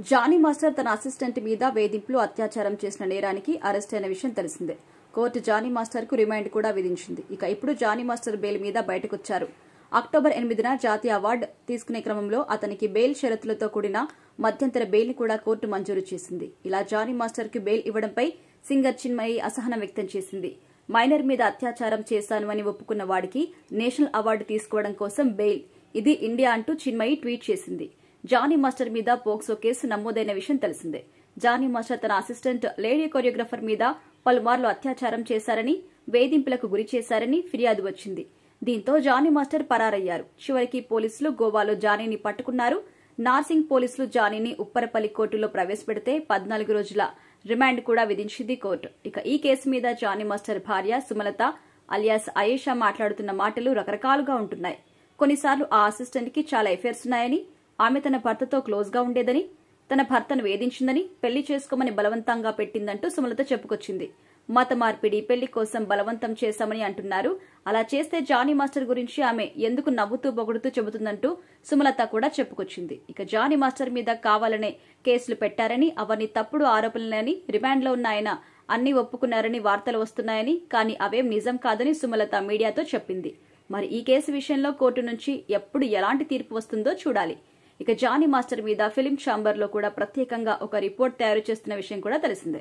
Johnny master తన assistant మీద వేధింపులు అత్యాచారం చేసిన నేరానికి అరెస్ట్ అయిన విషయం తెలిసిందే. కోర్టు జానీ మాస్టర్ కు రిమాండ్ కూడా విధించింది. ఇప్పుడు జానీ మాస్టర్ బెయిల్ మీద బయటకొచ్చారు. అక్టోబర్ 8న జాతీయ అవార్డు తీసుకునే క్రమంలో అతనికి బెయిల్ షరతులతో కూడిన మధ్యంతర బెయిల్ ని కూడా కోర్టు మంజూరు చేసింది. ఇలా జానీ మాస్టర్ కు బెయిల్ ఇవ్వడంపై సింగర్ చిన్మయి అసహనం వ్యక్తం చేసింది. మైనర్ మీద అత్యాచారం చేశాను అని ఒప్పుకున్న వాడికి నేషనల్ అవార్డు తీసుకోవడం కోసం బెయిల్, ఇది ఇండియా అంటూ చిన్మయి ట్వీట్ చేసింది. జానీ మాస్టర్ మీద పోక్సో కేసు నమోదైన విషయం తెలిసిందే. జానీ మాస్టర్ తన అసిస్టెంట్ లేడీ కొరియోగ్రాఫర్ మీద పలుమార్లు అత్యాచారం చేశారని, వేధింపులకు గురి చేశారని ఫిర్యాదు వచ్చింది. దీంతో జానీ మాస్టర్ పరారయ్యారు. చివరికి పోలీసులు గోవాలో జానీని పట్టుకున్నారు. నార్సింగ్ పోలీసులు జానీని ఉప్పరపల్లి కోర్టులో ప్రవేశపెడితే 14 రోజుల రిమాండ్ కూడా విధించింది కోర్టు. ఈ కేసు మీద జానీ మాస్టర్ భార్య సుమలత అలియాస్ అయేషా మాట్లాడుతున్న మాటలు రకరకాలుగా ఉంటున్నాయి. కొన్నిసార్లు ఆ అసిస్టెంట్ కి చాలా ఎఫైర్స్ ఉన్నాయని, ఆమె తన భర్తతో క్లోజ్ గా ఉండేదని, తన భర్తను వేధించిందని, పెళ్లి చేసుకోమని బలవంతంగా పెట్టిందంటూ సుమలత చెప్పుకొచ్చింది. మత మార్పిడి, పెళ్లి కోసం బలవంతం చేశామని అంటున్నారు. అలా చేస్తే జానీ మాస్టర్ గురించి ఆమె ఎందుకు నవ్వుతూ పొగుడుతూ చెబుతుందంటూ సుమలత కూడా చెప్పుకొచ్చింది. జానీ మాస్టర్ మీద కావాలనే కేసులు పెట్టారని, అవన్నీ తప్పుడు ఆరోపణలని, రిమాండ్లో ఉన్న ఆయన అన్ని ఒప్పుకున్నారని వార్తలు వస్తున్నాయని, కానీ అవేం నిజం కాదని సుమలత మీడియాతో చెప్పింది. మరి ఈ కేసు విషయంలో కోర్టు నుంచి ఎప్పుడు ఎలాంటి తీర్పు వస్తుందో చూడాలి. జానీ మాస్టర్ మీద ఫిలిం ఛాంబర్ లో కూడా ప్రత్యేకంగా ఒక రిపోర్ట్ తయారు చేస్తున్న విషయం కూడా తెలిసిందే.